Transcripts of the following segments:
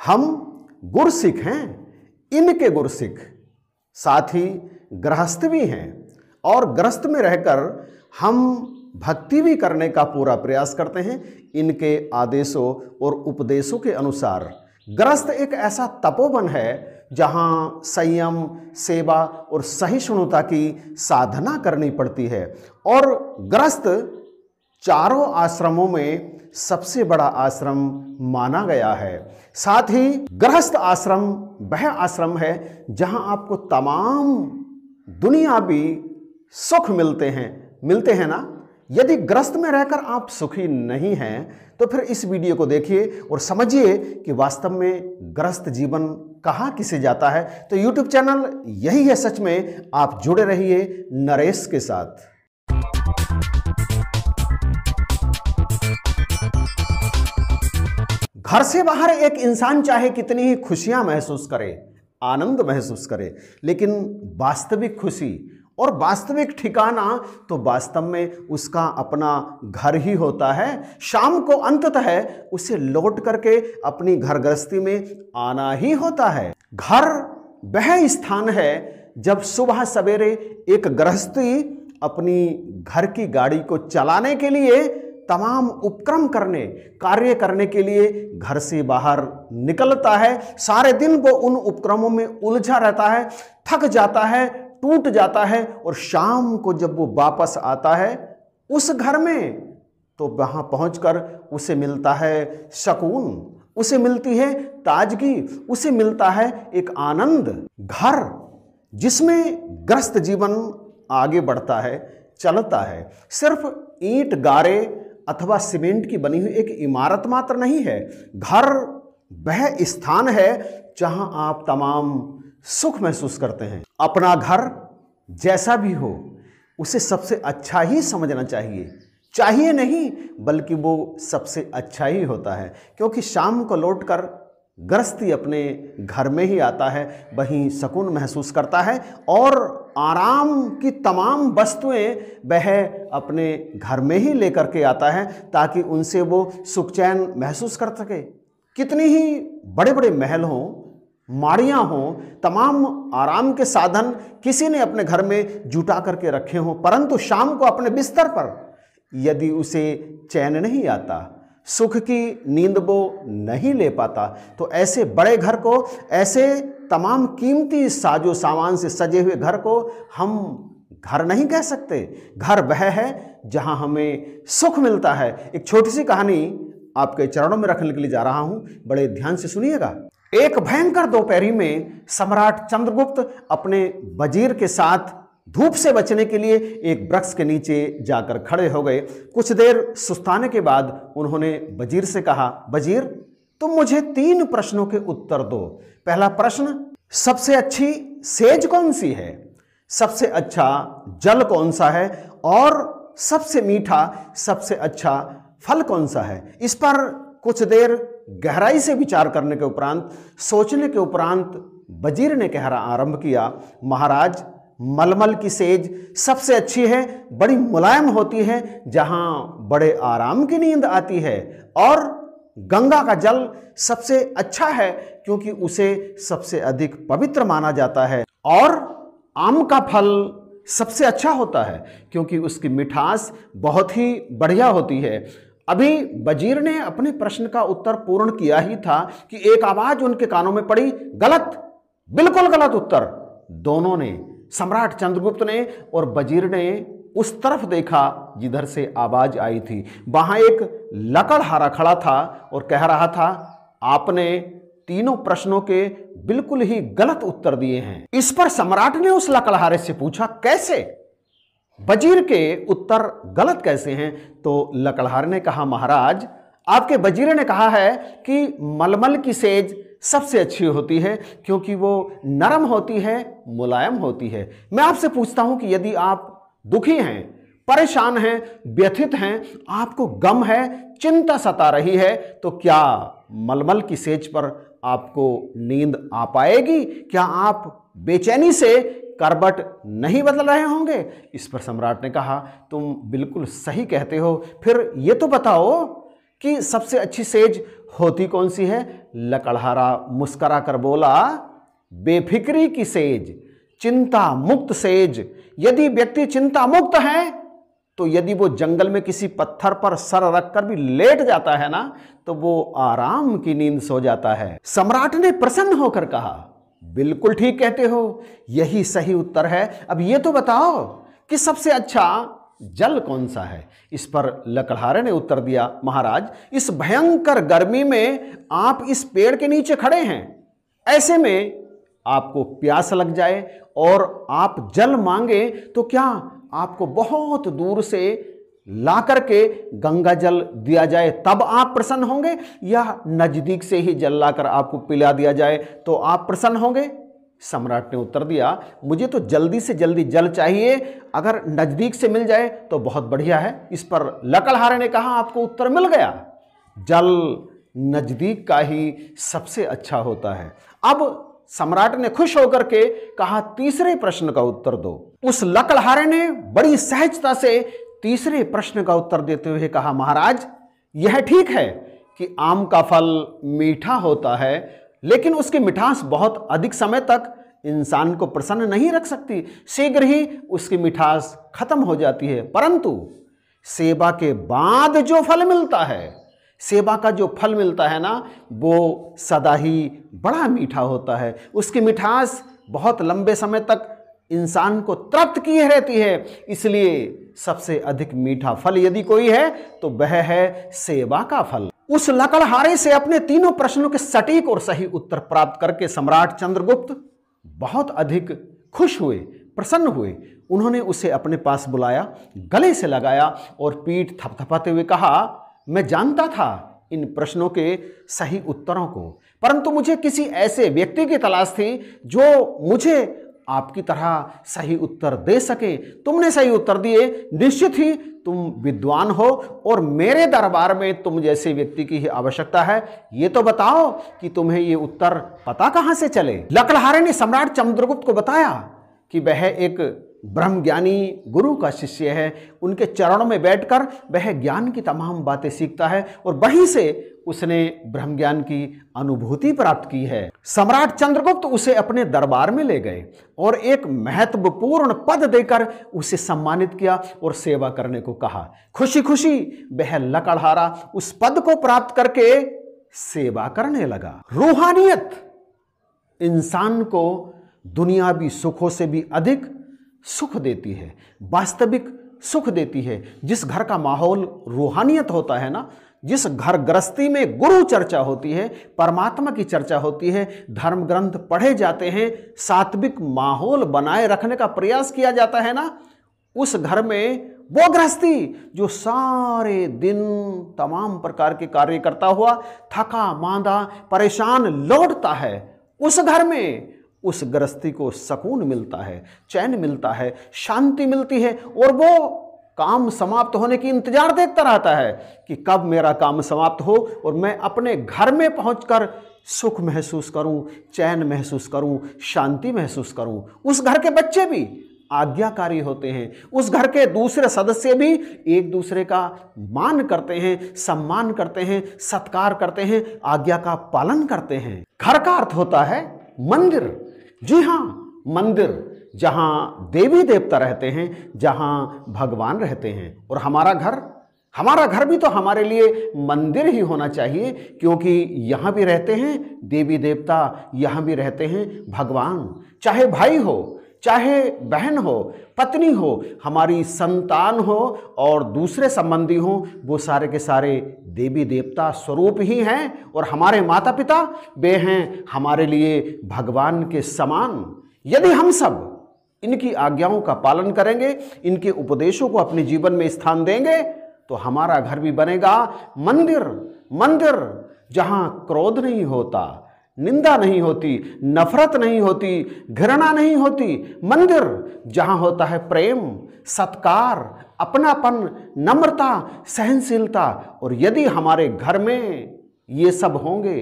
हम गुरसिक हैं, इनके गुरसिक, साथ ही गृहस्थ भी हैं और गृहस्थ में रहकर हम भक्ति भी करने का पूरा प्रयास करते हैं इनके आदेशों और उपदेशों के अनुसार। गृहस्थ एक ऐसा तपोवन है जहाँ संयम, सेवा और सहिष्णुता की साधना करनी पड़ती है और गृहस्थ चारों आश्रमों में सबसे बड़ा आश्रम माना गया है। साथ ही गृहस्थ आश्रम वह आश्रम है जहाँ आपको तमाम दुनियावी सुख मिलते हैं ना। यदि गृहस्थ में रहकर आप सुखी नहीं हैं तो फिर इस वीडियो को देखिए और समझिए कि वास्तव में गृहस्थ जीवन कहाँ किसे जाता है। तो YouTube चैनल यही है सच में, आप जुड़े रहिए नरेश के साथ। घर से बाहर एक इंसान चाहे कितनी ही खुशियां महसूस करे, आनंद महसूस करे, लेकिन वास्तविक खुशी और वास्तविक ठिकाना तो वास्तव में उसका अपना घर ही होता है। शाम को अंततः उसे लौट करके अपनी घर गृहस्थी में आना ही होता है। घर वह स्थान है जब सुबह सवेरे एक गृहस्थी अपनी घर की गाड़ी को चलाने के लिए, तमाम उपक्रम करने, कार्य करने के लिए घर से बाहर निकलता है। सारे दिन वो उन उपक्रमों में उलझा रहता है, थक जाता है, टूट जाता है और शाम को जब वो वापस आता है उस घर में, तो वहां पहुंचकर उसे मिलता है सुकून, उसे मिलती है ताजगी, उसे मिलता है एक आनंद। घर जिसमें गृहस्थ जीवन आगे बढ़ता है, चलता है, सिर्फ ईंट गारे अथवा सीमेंट की बनी हुई एक इमारत मात्र नहीं है। घर वह स्थान है जहां आप तमाम सुख महसूस करते हैं। अपना घर जैसा भी हो उसे सबसे अच्छा ही समझना चाहिए नहीं बल्कि वो सबसे अच्छा ही होता है, क्योंकि शाम को लौटकर गृहस्थी अपने घर में ही आता है, वहीं सुकून महसूस करता है और आराम की तमाम वस्तुएं वह अपने घर में ही लेकर के आता है ताकि उनसे वो सुख चैन महसूस कर सके। कितनी ही बड़े बड़े महल हों, माड़ियाँ हों, तमाम आराम के साधन किसी ने अपने घर में जुटा करके रखे हों, परंतु शाम को अपने बिस्तर पर यदि उसे चैन नहीं आता, सुख की नींद वो नहीं ले पाता, तो ऐसे बड़े घर को, ऐसे तमाम कीमती साजो सामान से सजे हुए घर को हम घर नहीं कह सकते। घर वह है जहां हमें सुख मिलता है। एक छोटी सी कहानी आपके चरणों में रखने के लिए जा रहा हूं, बड़े ध्यान से सुनिएगा। एक भयंकर दोपहरी में सम्राट चंद्रगुप्त अपने वजीर के साथ धूप से बचने के लिए एक वृक्ष के नीचे जाकर खड़े हो गए। कुछ देर सुस्ताने के बाद उन्होंने वजीर से कहा, वजीर तुम मुझे 3 प्रश्नों के उत्तर दो। पहला प्रश्न, सबसे अच्छी सेज कौन सी है, सबसे अच्छा जल कौन सा है और सबसे मीठा, सबसे अच्छा फल कौन सा है। इस पर कुछ देर गहराई से विचार करने के उपरांत, सोचने के उपरांत वजीर ने कहना आरंभ किया, महाराज मलमल की सेज सबसे अच्छी है, बड़ी मुलायम होती है, जहां बड़े आराम की नींद आती है, और गंगा का जल सबसे अच्छा है क्योंकि उसे सबसे अधिक पवित्र माना जाता है, और आम का फल सबसे अच्छा होता है क्योंकि उसकी मिठास बहुत ही बढ़िया होती है। अभी वजीर ने अपने प्रश्न का उत्तर पूर्ण किया ही था कि एक आवाज उनके कानों में पड़ी, गलत, बिल्कुल गलत उत्तर। दोनों ने, सम्राट चंद्रगुप्त ने और वजीर ने उस तरफ देखा जिधर से आवाज आई थी। वहां एक लकड़हारा खड़ा था और कह रहा था, आपने तीनों प्रश्नों के बिल्कुल ही गलत उत्तर दिए हैं। इस पर सम्राट ने उस लकड़हारे से पूछा, कैसे? वजीर के उत्तर गलत कैसे हैं? तो लकड़हारे ने कहा, महाराज आपके वजीर ने कहा है कि मलमल की सेज सबसे अच्छी होती है क्योंकि वो नरम होती है, मुलायम होती है। मैं आपसे पूछता हूं कि यदि आप दुखी हैं, परेशान हैं, व्यथित हैं, आपको गम है, चिंता सता रही है, तो क्या मलमल की सेज पर आपको नींद आ पाएगी? क्या आप बेचैनी से करवट नहीं बदल रहे होंगे? इस पर सम्राट ने कहा, तुम बिल्कुल सही कहते हो। फिर ये तो बताओ कि सबसे अच्छी सेज होती कौन सी है? लकड़हारा मुस्करा कर बोला, बेफिक्री की सेज, चिंता मुक्त सेज। यदि व्यक्ति चिंता मुक्त है तो यदि वो जंगल में किसी पत्थर पर सर रखकर भी लेट जाता है ना, तो वो आराम की नींद सो जाता है। सम्राट ने प्रसन्न होकर कहा, बिल्कुल ठीक कहते हो, यही सही उत्तर है। अब ये तो बताओ कि सबसे अच्छा जल कौन सा है? इस पर लकड़हारे ने उत्तर दिया, महाराज, इस भयंकर गर्मी में आप इस पेड़ के नीचे खड़े हैं, ऐसे में आपको प्यास लग जाए और आप जल मांगे तो क्या आपको बहुत दूर से ला करके गंगा जल दिया जाए तब आप प्रसन्न होंगे, या नजदीक से ही जल लाकर आपको पिला दिया जाए तो आप प्रसन्न होंगे? सम्राट ने उत्तर दिया, मुझे तो जल्दी से जल्दी जल चाहिए, अगर नजदीक से मिल जाए तो बहुत बढ़िया है। इस पर लकड़हारे ने कहा, आपको उत्तर मिल गया, जल नजदीक का ही सबसे अच्छा होता है। अब सम्राट ने खुश होकर के कहा, तीसरे प्रश्न का उत्तर दो। उस लकड़हारे ने बड़ी सहजता से तीसरे प्रश्न का उत्तर देते हुए कहा, महाराज, यह ठीक है कि आम का फल मीठा होता है, लेकिन उसकी मिठास बहुत अधिक समय तक इंसान को प्रसन्न नहीं रख सकती, शीघ्र ही उसकी मिठास खत्म हो जाती है। परंतु सेवा के बाद जो फल मिलता है, सेवा का जो फल मिलता है ना, वो सदा ही बड़ा मीठा होता है, उसकी मिठास बहुत लंबे समय तक इंसान को तृप्त किए रहती है। इसलिए सबसे अधिक मीठा फल यदि कोई है तो वह है सेवा का फल। उस लकड़हारे से अपने तीनों प्रश्नों के सटीक और सही उत्तर प्राप्त करके सम्राट चंद्रगुप्त बहुत अधिक खुश हुए, प्रसन्न हुए। उन्होंने उसे अपने पास बुलाया, गले से लगाया और पीठ थपथपाते हुए कहा, मैं जानता था इन प्रश्नों के सही उत्तरों को, परंतु मुझे किसी ऐसे व्यक्ति की तलाश थी जो मुझे आपकी तरह सही उत्तर दे सके। तुमने सही उत्तर दिए, निश्चित ही तुम विद्वान हो और मेरे दरबार में तुम जैसे व्यक्ति की ही आवश्यकता है। ये तो बताओ कि तुम्हें ये उत्तर पता कहां से चले? लकड़हारे ने सम्राट चंद्रगुप्त को बताया कि वह एक ब्रह्मज्ञानी गुरु का शिष्य है, उनके चरणों में बैठकर वह ज्ञान की तमाम बातें सीखता है और वहीं से उसने ब्रह्म ज्ञान की अनुभूति प्राप्त की है। सम्राट चंद्रगुप्त उसे अपने दरबार में ले गए और एक महत्वपूर्ण पद देकर उसे सम्मानित किया और सेवा करने को कहा। खुशी खुशी वह लकड़हारा उस पद को प्राप्त करके सेवा करने लगा। रूहानियत इंसान को दुनियावी सुखों से भी अधिक सुख देती है, वास्तविक सुख देती है। जिस घर का माहौल रूहानियत होता है ना, जिस घर गृहस्थी में गुरु चर्चा होती है, परमात्मा की चर्चा होती है, धर्म ग्रंथ पढ़े जाते हैं, सात्विक माहौल बनाए रखने का प्रयास किया जाता है ना, उस घर में वो गृहस्थी जो सारे दिन तमाम प्रकार के कार्य करता हुआ थका मांदा परेशान लौटता है, उस घर में उस गृहस्थी को सुकून मिलता है, चैन मिलता है, शांति मिलती है और वो काम समाप्त होने की इंतजार देखता रहता है कि कब मेरा काम समाप्त हो और मैं अपने घर में पहुंचकर सुख महसूस करूं, चैन महसूस करूं, शांति महसूस करूं। उस घर के बच्चे भी आज्ञाकारी होते हैं, उस घर के दूसरे सदस्य भी एक दूसरे का मान करते हैं, सम्मान करते हैं, सत्कार करते हैं, आज्ञा का पालन करते हैं। घर का अर्थ होता है मंदिर। जी हाँ, मंदिर जहां देवी देवता रहते हैं, जहां भगवान रहते हैं। और हमारा घर भी तो हमारे लिए मंदिर ही होना चाहिए, क्योंकि यहां भी रहते हैं देवी देवता, यहां भी रहते हैं भगवान। चाहे भाई हो, चाहे बहन हो, पत्नी हो, हमारी संतान हो और दूसरे संबंधी हो, वो सारे के सारे देवी देवता स्वरूप ही हैं। और हमारे माता पिता वे हैं हमारे लिए भगवान के समान। यदि हम सब इनकी आज्ञाओं का पालन करेंगे, इनके उपदेशों को अपने जीवन में स्थान देंगे, तो हमारा घर भी बनेगा मंदिर जहां क्रोध नहीं होता, निंदा नहीं होती, नफरत नहीं होती, घृणा नहीं होती। मंदिर जहां होता है प्रेम, सत्कार, अपनापन, नम्रता, सहनशीलता। और यदि हमारे घर में ये सब होंगे,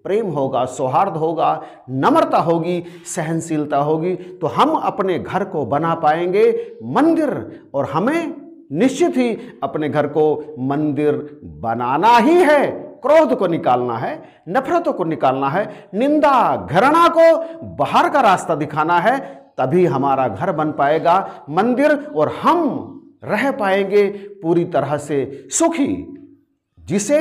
प्रेम होगा, सौहार्द होगा, नम्रता होगी, सहनशीलता होगी, तो हम अपने घर को बना पाएंगे मंदिर। और हमें निश्चित ही अपने घर को मंदिर बनाना ही है। क्रोध को निकालना है, नफरतों को निकालना है, निंदा घृणा को बाहर का रास्ता दिखाना है, तभी हमारा घर बन पाएगा मंदिर और हम रह पाएंगे पूरी तरह से सुखी, जिसे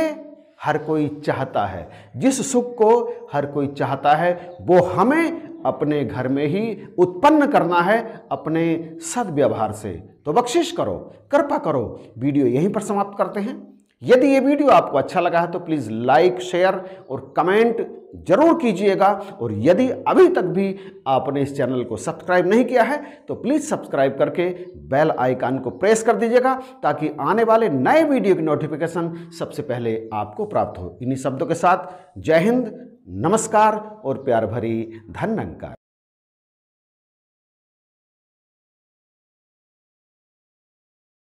हर कोई चाहता है। जिस सुख को हर कोई चाहता है वो हमें अपने घर में ही उत्पन्न करना है, अपने सद्व्यवहार से। तो बख्शिश करो, कृपा करो। वीडियो यहीं पर समाप्त करते हैं। यदि ये वीडियो आपको अच्छा लगा है तो प्लीज़ लाइक, शेयर और कमेंट जरूर कीजिएगा। और यदि अभी तक भी आपने इस चैनल को सब्सक्राइब नहीं किया है तो प्लीज़ सब्सक्राइब करके बेल आइकन को प्रेस कर दीजिएगा, ताकि आने वाले नए वीडियो की नोटिफिकेशन सबसे पहले आपको प्राप्त हो। इन्हीं शब्दों के साथ जय हिंद, नमस्कार और प्यार भरी धन्यवाद।